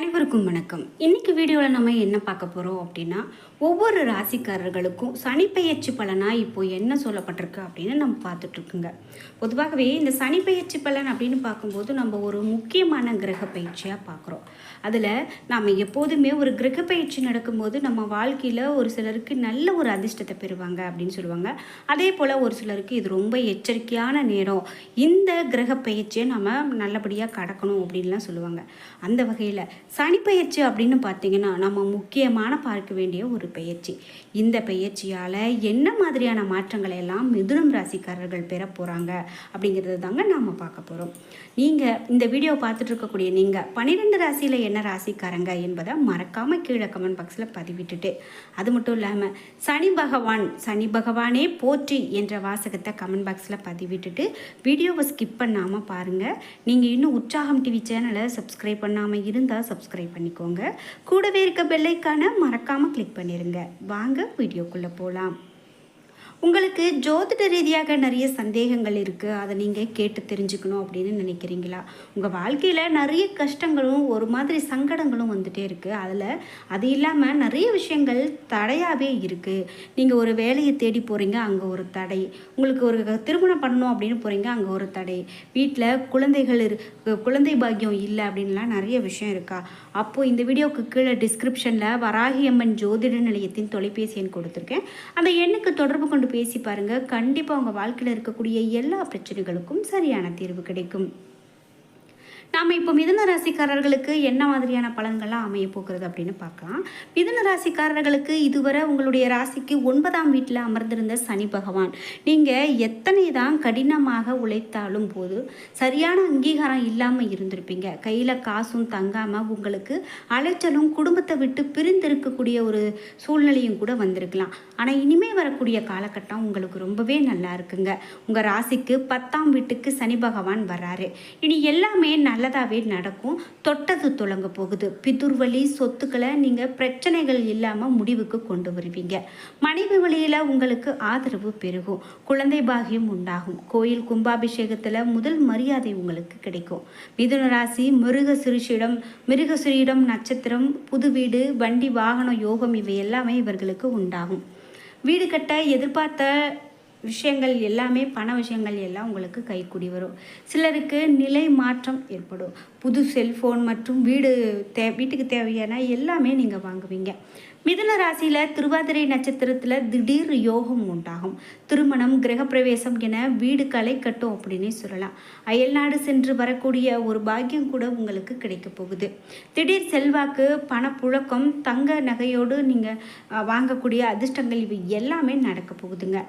அனைவருக்கும் வணக்கம். இன்னைக்கு வீடியோவில் நம்ம என்ன பார்க்க போகிறோம் அப்படின்னா, ஒவ்வொரு ராசிக்காரர்களுக்கும் சனிப்பெயர்ச்சி பலனாக இப்போ என்ன சொல்லப்பட்டிருக்கு அப்படின்னு நம்ம பார்த்துட்ருக்குங்க. பொதுவாகவே இந்த சனிப்பெயர்ச்சி பலன் அப்படின்னு பார்க்கும்போது நம்ம ஒரு முக்கியமான கிரக பயிற்சியாக பார்க்குறோம். அதில் நாம் எப்போதுமே ஒரு கிரக பயிற்சி நடக்கும்போது நம்ம வாழ்க்கையில் ஒரு சிலருக்கு நல்ல ஒரு அதிர்ஷ்டத்தை பெறுவாங்க அப்படின்னு சொல்லுவாங்க. அதே போல் ஒரு சிலருக்கு இது ரொம்ப எச்சரிக்கையான நேரம், இந்த கிரக பயிற்சியை நம்ம நல்லபடியாக கடக்கணும் அப்படின்லாம் சொல்லுவாங்க. அந்த வகையில் சனிப்பெயர்ச்சி அப்படின்னு பார்த்தீங்கன்னா நம்ம முக்கியமான பார்க்க வேண்டிய ஒரு பயிற்சி. இந்த பயிற்சியால் என்ன மாதிரியான மாற்றங்களை எல்லாம் மிதுனம் ராசிக்காரர்கள் பெற போகிறாங்க அப்படிங்கிறது தாங்க நாம் பார்க்க போகிறோம். நீங்கள் இந்த வீடியோ பார்த்துட்டு இருக்கக்கூடிய நீங்கள் 12 ராசியில் என்ன ராசிக்காரங்க என்பதை மறக்காமல் கீழே கமெண்ட் பாக்ஸில் பதிவிட்டுட்டு, அது மட்டும் இல்லாமல் சனி பகவானே போற்றி என்ற வாசகத்தை கமெண்ட் பாக்ஸில் பதிவிட்டுட்டு வீடியோவை ஸ்கிப் பண்ணாமல் பாருங்கள். நீங்கள் இன்னும் உற்சாகம் டிவி சேனலை சப்ஸ்கிரைப் பண்ணாமல் இருந்தால் சப்ஸ்கிரைப் பண்ணிக்கோங்க. கூடவே இருக்க பெல் ஐகானை மறக்காமல் கிளிக் பண்ணிடுங்க. வாங்க வீடியோக்குள்ளே போகலாம். உங்களுக்கு ஜோதிட ரீதியாக நிறைய சந்தேகங்கள் இருக்குது, அதை நீங்கள் கேட்டு தெரிஞ்சுக்கணும் அப்படின்னு நினைக்கிறீங்களா? உங்கள் வாழ்க்கையில் நிறைய கஷ்டங்களும் ஒரு மாதிரி சங்கடங்களும் வந்துகிட்டே இருக்குது. அது இல்லாமல் நிறைய விஷயங்கள் தடையாகவே இருக்குது. நீங்கள் ஒரு வேலையை தேடி போகிறீங்க, அங்கே ஒரு தடை. உங்களுக்கு ஒரு திருமணம் பண்ணணும் அப்படின்னு போகிறீங்க, அங்கே ஒரு தடை. வீட்டில் குழந்தை பாக்கியம் இல்லை அப்படின்லாம் நிறைய விஷயம் இருக்கா? அப்போது இந்த வீடியோவுக்கு கீழே டிஸ்கிரிப்ஷனில் வராகியம்மன் ஜோதிட நிலையத்தின் தொலைபேசி எண் கொடுத்துருக்கேன். அந்த எண்ணுக்கு தொடர்பு கொண்டு பேசி பாருங்கள். கண்டிப்பாக உங்கள் வாழ்க்கையில் இருக்கக்கூடிய எல்லா பிரச்சனைகளுக்கும் சரியான தீர்வு கிடைக்கும். நாம் இப்போ மிதுன ராசிக்காரர்களுக்கு என்ன மாதிரியான பலன்கள்லாம் அமைய போகிறது அப்படின்னு பார்க்கலாம். மிதுன ராசிக்காரர்களுக்கு இதுவரை உங்களுடைய ராசிக்கு 9ஆம் வீட்டில் அமர்ந்திருந்த சனி பகவான், நீங்கள் எத்தனை தான் கடினமாக உழைத்தாலும் போது சரியான அங்கீகாரம் இல்லாமல் இருந்திருப்பீங்க. கையில் காசும் தங்காமல் உங்களுக்கு அலைச்சலும் குடும்பத்தை விட்டு பிரிந்திருக்கக்கூடிய ஒரு சூழ்நிலையும் கூட வந்திருக்கலாம். ஆனால் இனிமேல் வரக்கூடிய காலகட்டம் உங்களுக்கு ரொம்பவே நல்லா இருக்குங்க. உங்கள் ராசிக்கு 10ஆம் வீட்டுக்கு சனி பகவான் வர்றாரு. இனி எல்லாமே நல்லதாகவே நடக்கும். தொட்டது தொடங்க போகுது. பிதுர்வழி சொத்துக்களை நீங்கள் பிரச்சனைகள் இல்லாமல் முடிவுக்கு கொண்டு வருவீங்க. மனைவி வழியில் உங்களுக்கு ஆதரவு பெருகும். குழந்தை பாகியம் உண்டாகும். கோயில் கும்பாபிஷேகத்தில் முதல் மரியாதை உங்களுக்கு கிடைக்கும். மிதுன ராசி மிருகசிரியிடம் நட்சத்திரம், புது வீடு, வண்டி வாகனம் யோகம் இவை எல்லாமே இவர்களுக்கு உண்டாகும். வீடு கட்ட எதிர்பார்த்த விஷயங்கள் எல்லாமே, பண விஷயங்கள் எல்லாம் உங்களுக்கு கைக்கூடி வரும். சிலருக்கு நிலை மாற்றம் ஏற்படும். புது செல்ஃபோன் மற்றும் வீட்டுக்கு தேவையான எல்லாமே நீங்கள் வாங்குவீங்க. மிதுன ராசியில் திருவாதிரை நட்சத்திரத்தில் திடீர் யோகம் உண்டாகும். திருமணம், கிரகப்பிரவேசம் என வீடு களை கட்டும் அப்படின்னே சொல்லலாம். அயல்நாடு சென்று வரக்கூடிய ஒரு பாக்கியம் கூட உங்களுக்கு கிடைக்க போகுது. திடீர் செல்வாக்கு, பணப்புழக்கம், தங்க நகையோடு நீங்கள் வாங்கக்கூடிய அதிர்ஷ்டங்கள் இவை எல்லாமே நடக்க போகுதுங்க.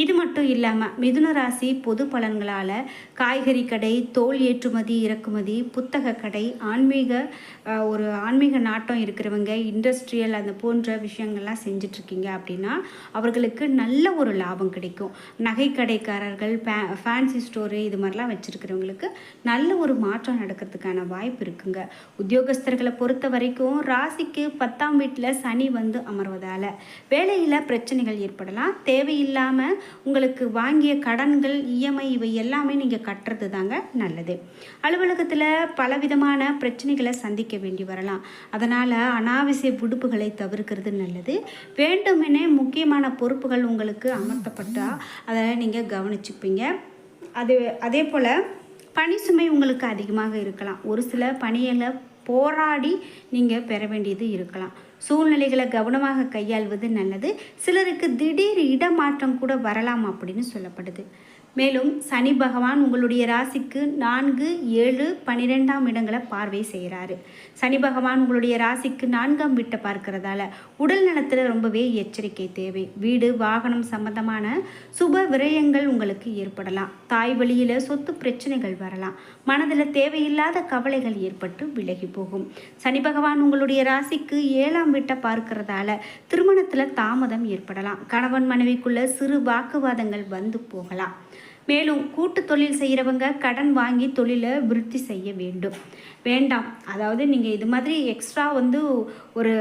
இது மட்டும் இல்லாமல் மிதுன ராசி பொது பலன்களால் காய்கறி கடை, தோல் ஏற்றுமதி இறக்குமதி, புத்தக கடை, ஆன்மீக நாட்டம் இருக்கிறவங்க, இண்டஸ்ட்ரியல் அந்த போன்ற விஷயங்கள்லாம் செஞ்சிட்ருக்கீங்க அப்படின்னா அவர்களுக்கு நல்ல ஒரு லாபம் கிடைக்கும். நகை கடைக்காரர்கள், ஃபேன்சி ஸ்டோரு இது மாதிரிலாம் வச்சுருக்கிறவங்களுக்கு நல்ல ஒரு மாற்றம் நடக்கிறதுக்கான வாய்ப்பு இருக்குங்க. உத்தியோகஸ்தர்களை பொறுத்த வரைக்கும் ராசிக்கு 10ஆம் வீட்டில் சனி வந்து அமர்வதால் வேலையில் பிரச்சனைகள் ஏற்படலாம். தேவையில்லாமல் உங்களுக்கு வாங்கிய கடன்கள், இஎம்ஐ இவை எல்லாமே நீங்கள் கட்டுறது தாங்க நல்லது. அலுவலகத்தில் பலவிதமான பிரச்சனைகளை சந்திக்க வேண்டி வரலாம். அதனால் அனாவசிய விடுப்புகளை தவிர்க்கிறது நல்லது. வேண்டுமெனே முக்கியமான பொறுப்புகள் உங்களுக்கு அமர்த்தப்பட்டால் அதை நீங்கள் கவனிச்சுப்பீங்க. அதே போல் பணி சுமை உங்களுக்கு அதிகமாக இருக்கலாம். ஒரு சில பணிகளை போராடி நீங்கள் பெற வேண்டியது இருக்கலாம். சூழ்நிலைகளை கவனமாக கையாள்வது நல்லது. சிலருக்கு திடீர் இடமாற்றம் கூட வரலாம் அப்படின்னு சொல்லப்படுது. மேலும் சனி பகவான் உங்களுடைய ராசிக்கு 4, 7, 12ஆம் இடங்களை பார்வை செய்கிறாரு. சனி பகவான் உங்களுடைய ராசிக்கு 4ஆம் வீட்டை பார்க்கறதால உடல் நலத்தில் ரொம்பவே எச்சரிக்கை தேவை. வீடு, வாகனம் சம்பந்தமான சுப விரயங்கள் உங்களுக்கு ஏற்படலாம். தாய் வழியில் சொத்து பிரச்சனைகள் வரலாம். மனதில் தேவையில்லாத கவலைகள் ஏற்பட்டு விலகி போகும். சனி பகவான் உங்களுடைய ராசிக்கு 7ஆம் வீட்டை பார்க்கறதால திருமணத்தில் தாமதம் ஏற்படலாம். கணவன் மனைவிக்குள்ள சிறு வாக்குவாதங்கள் வந்து போகலாம். மேலும் கூட்டு தொழில் செய்கிறவங்க கடன் வாங்கி தொழிலை விருத்தி செய்ய வேண்டாம். அதாவது நீங்கள் இது மாதிரி எக்ஸ்ட்ரா வந்து ஒரு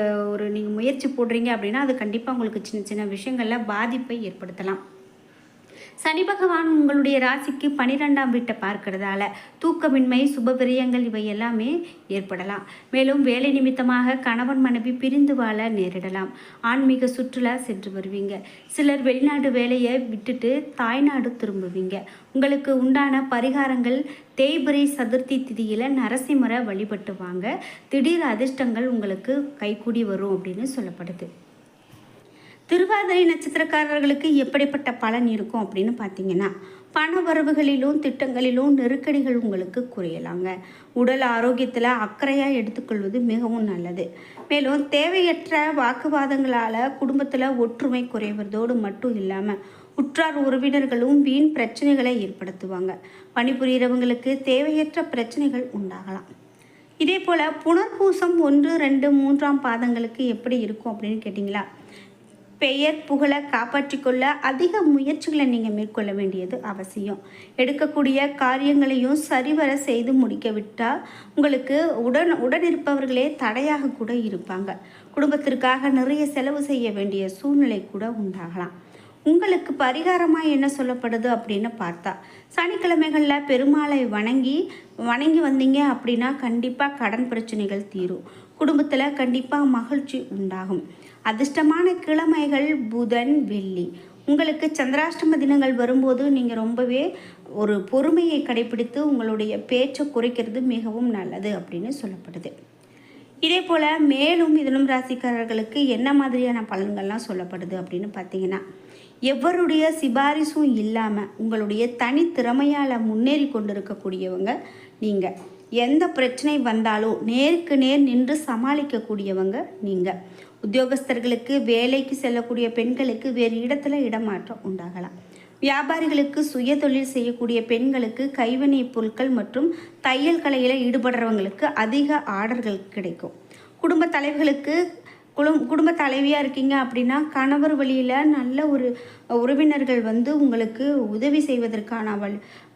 நீங்கள் முயற்சி போடுறீங்க அப்படின்னா அது கண்டிப்பாக உங்களுக்கு சின்ன சின்ன விஷயங்களில் பாதிப்பை ஏற்படுத்தலாம். சனி பகவான் உங்களுடைய ராசிக்கு 12ஆம் வீட்டை பார்க்கறதால தூக்கமின்மை, சுபவிரயங்கள் இவை எல்லாமே ஏற்படலாம். மேலும் வேலை நிமித்தமாக கணவன் மனைவி பிரிந்து வாழ நேரிடலாம். ஆன்மீக சுற்றுலா சென்று வருவீங்க. சிலர் வெளிநாடு வேலையை விட்டுட்டு தாய்நாடு திரும்புவீங்க. உங்களுக்கு உண்டான பரிகாரங்கள் தேய்பிரை சதுர்த்தி திதியில் நரசிம்மரை வழிபட்டு வாங்க. திடீர் அதிர்ஷ்டங்கள் உங்களுக்கு கைகூடி வரும் அப்படின்னு சொல்லப்படுது. திருவாதிரை நட்சத்திரக்காரர்களுக்கு எப்படிப்பட்ட பலன் இருக்கும் அப்படின்னு பார்த்தீங்கன்னா, பண வரவுகளிலும் திட்டங்களிலும் நெருக்கடிகள் உங்களுக்கு குறையலாங்க. உடல் ஆரோக்கியத்தில் அக்கறையாக எடுத்துக்கொள்வது மிகவும் நல்லது. மேலும் தேவையற்ற வாக்குவாதங்களால் குடும்பத்தில் ஒற்றுமை குறைவதோடு மட்டும் இல்லாமல் உற்றார் உறவினர்களும் வீண் பிரச்சனைகளை ஏற்படுத்துவாங்க. பணிபுரிகிறவங்களுக்கு தேவையற்ற பிரச்சனைகள் உண்டாகலாம். இதே போல் புனர்பூசம் 1, 2, 3ஆம் பாதங்களுக்கு எப்படி இருக்கும் அப்படின்னு கேட்டிங்களா, பெயர் புகழை காப்பாற்றிக்கொள்ள அதிக முயற்சிகளை நீங்கள் மேற்கொள்ள வேண்டியது அவசியம். எடுக்கக்கூடிய காரியங்களையும் சரிவர செய்து முடிக்க விட்டால் உங்களுக்கு உடனிருப்பவர்களே தடையாக கூட இருப்பாங்க. குடும்பத்திற்காக நிறைய செலவு செய்ய வேண்டிய சூழ்நிலை கூட உண்டாகலாம். உங்களுக்கு பரிகாரமாக என்ன சொல்லப்படுது அப்படின்னு பார்த்தா, சனிக்கிழமைகளில் பெருமாளை வணங்கி வந்தீங்க அப்படின்னா கண்டிப்பாக கடன் பிரச்சனைகள் தீரும். குடும்பத்தில் கண்டிப்பாக மகிழ்ச்சி உண்டாகும். அதிர்ஷ்டமான கிழமைகள் புதன், வெள்ளி. உங்களுக்கு சந்திராஷ்டம தினங்கள் வரும்போது நீங்கள் ரொம்பவே ஒரு பொறுமையை கடைபிடித்து உங்களுடைய பேச்சை குறைக்கிறது மிகவும் நல்லது அப்படின்னு சொல்லப்படுது. இதே போல் மேலும் மிதுனம் ராசிக்காரர்களுக்கு என்ன மாதிரியான பலன்கள்லாம் சொல்லப்படுது அப்படின்னு பார்த்தீங்கன்னா, எவருடைய சிபாரிசும் இல்லாமல் உங்களுடைய தனித்திறமையால் முன்னேறி கொண்டிருக்கக்கூடியவங்க நீங்கள். எந்த பிரச்சனை வந்தாலும் நேருக்கு நேர் நின்று சமாளிக்கக்கூடியவங்க நீங்கள். உத்தியோகஸ்தர்களுக்கு, வேலைக்கு செல்லக்கூடிய பெண்களுக்கு வேறு இடத்துல இடமாற்றம் உண்டாகலாம். வியாபாரிகளுக்கு, சுய தொழில் செய்யக்கூடிய பெண்களுக்கு, கைவினை பொருட்கள் மற்றும் தையல் கலையில் ஈடுபடுறவங்களுக்கு அதிக ஆர்டர்கள் கிடைக்கும். குடும்ப தலைவர்களுக்கு, குடும்ப தலைவியாக இருக்கீங்க அப்படின்னா கணவர் வழியில் நல்ல ஒரு உறவினர்கள் உங்களுக்கு உதவி செய்வதற்கான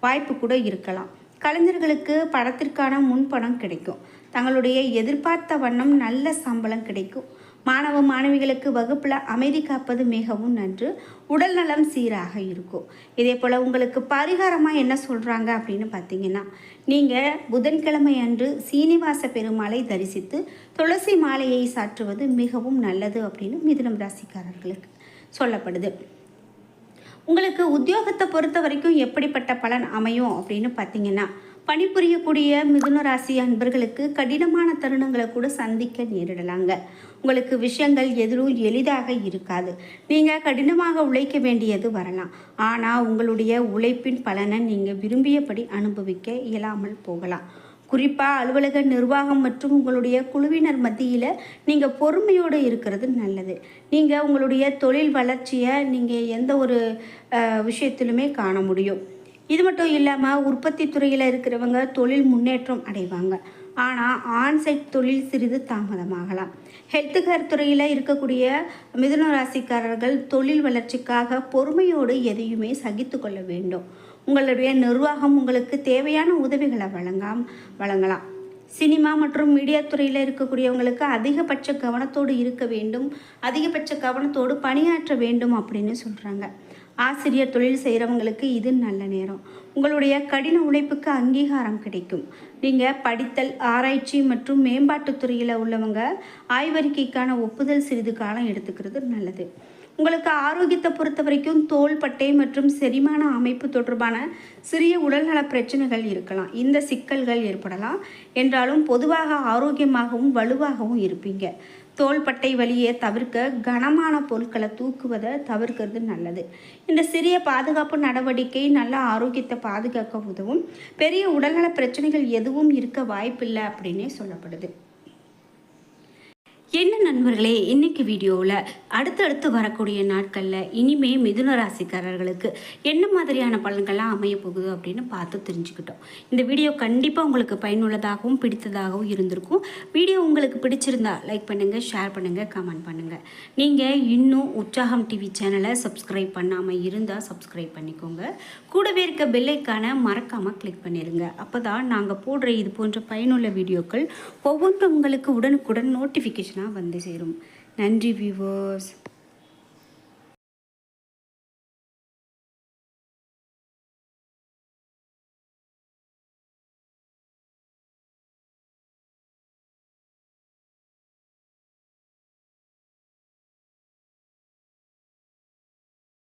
வாய்ப்பு கூட இருக்கலாம். கலைஞர்களுக்கு படத்திற்கான முன்பணம் கிடைக்கும். தங்களுடைய எதிர்பார்த்த வண்ணம் நல்ல சம்பளம் கிடைக்கும். மாணவ மாணவிகளுக்கு வகுப்பில் அமைதி காப்பது மிகவும் நன்று. உடல் நலம் சீராக இருக்கும். இதே போல் உங்களுக்கு பரிகாரமாக என்ன சொல்கிறாங்க அப்படின்னு பார்த்தீங்கன்னா, நீங்கள் புதன்கிழமை அன்று சீனிவாச பெருமாளை தரிசித்து துளசி மாலையை சாற்றுவது மிகவும் நல்லது அப்படின்னு மிதுனம் ராசிக்காரர்களுக்கு சொல்லப்படுது. உங்களுக்கு உத்தியோகத்தை பொறுத்த வரைக்கும் எப்படிப்பட்ட பலன் அமையும் அப்படின்னு பார்த்தீங்கன்னா, பணிபுரியக்கூடிய மிதுன ராசி அன்பர்களுக்கு கடினமான தருணங்களை கூட சந்திக்க நேரிடலாங்க. உங்களுக்கு விஷயங்கள் எதிரும் எளிதாக இருக்காது. நீங்கள் கடினமாக உழைக்க வேண்டியது வரலாம். ஆனால் உங்களுடைய உழைப்பின் பலனை நீங்கள் விரும்பியபடி அனுபவிக்க இயலாமல் போகலாம். குறிப்பாக அலுவலக நிர்வாகம் மற்றும் உங்களுடைய குழுவினர் மத்தியில் நீங்கள் பொறுமையோடு இருக்கிறது நல்லது. நீங்கள் உங்களுடைய தொழில் வளர்ச்சியை நீங்கள் எந்த ஒரு விஷயத்திலுமே காண முடியும். இது மட்டும் இல்லாமல் உற்பத்தி துறையில் இருக்கிறவங்க தொழில் முன்னேற்றம் அடைவாங்க. ஆனால் ஆன்சைட் தொழில் சிறிது தாமதமாகலாம். ஹெல்த் கேர் துறையில் இருக்கக்கூடிய மிதுன ராசிக்காரர்கள் தொழில் வளர்ச்சிக்காக பொறுமையோடு எதையுமே சகித்து கொள்ள வேண்டும். உங்களுடைய நிர்வாகம் உங்களுக்கு தேவையான உதவிகளை வழங்கலாம். சினிமா மற்றும் மீடியா துறையில் இருக்கக்கூடியவங்களுக்கு அதிகபட்ச கவனத்தோடு இருக்க வேண்டும். அதிகபட்ச கவனத்தோடு பணியாற்ற வேண்டும் அப்படின்னு சொல்கிறாங்க. ஆசிரியர் தொழில் செய்கிறவங்களுக்கு இது நல்ல நேரம். உங்களுடைய கடின உழைப்புக்கு அங்கீகாரம் கிடைக்கும். நீங்கள் படித்தல், ஆராய்ச்சி மற்றும் மேம்பாட்டுத் துறையில் உள்ளவங்க ஆய்வறிக்கைக்கான ஒப்புதல் சிறிது காலம் எடுத்துக்கிறது நல்லது. உங்களுக்கு ஆரோக்கியத்தை பொறுத்த வரைக்கும் தோள்பட்டை மற்றும் செரிமான அமைப்பு தொடர்பான சிறிய உடல்நல பிரச்சனைகள் இருக்கலாம். இந்த சிக்கல்கள் ஏற்படலாம் என்றாலும் பொதுவாக ஆரோக்கியமாகவும் வலுவாகவும் இருப்பீங்க. தோள்பட்டை வலியை தவிர்க்க கனமான பொருட்களை தூக்குவதை தவிர்க்கிறது நல்லது. இந்த சிறிய பாதுகாப்பு நடவடிக்கை நல்ல ஆரோக்கியத்தை பாதுகாக்க உதவும். பெரிய உடல்நல பிரச்சனைகள் எதுவும் இருக்க வாய்ப்பில்லை அப்படின்னே சொல்லப்படுது. என்ன நண்பர்களே, இன்னைக்கு வீடியோவில் அடுத்தடுத்து வரக்கூடிய நாட்களில் இனிமே மிதுன ராசிக்காரர்களுக்கு என்ன மாதிரியான பலன்கள்லாம் அமைய போகுது அப்படின்னு பார்த்து தெரிஞ்சுக்கிட்டோம். இந்த வீடியோ கண்டிப்பாக உங்களுக்கு பயனுள்ளதாகவும் பிடித்ததாகவும் இருந்திருக்கும். வீடியோ உங்களுக்கு பிடிச்சிருந்தா லைக் பண்ணுங்கள், ஷேர் பண்ணுங்கள், கமெண்ட் பண்ணுங்கள். நீங்கள் இன்னும் உற்சாகம் டிவி சேனலை சப்ஸ்கிரைப் பண்ணாமல் இருந்தால் சப்ஸ்கிரைப் பண்ணிக்கோங்க. கூடவே இருக்க பெல்லைக்கான மறக்காமல் கிளிக் பண்ணிடுங்க. அப்போ தான் நாங்கள் போடுற இது போன்ற பயனுள்ள வீடியோக்கள் ஒவ்வொன்றும் உங்களுக்கு உடனுக்குடன் நோட்டிஃபிகேஷனாக வந்து சேரும். நன்றி வியூவர்ஸ்.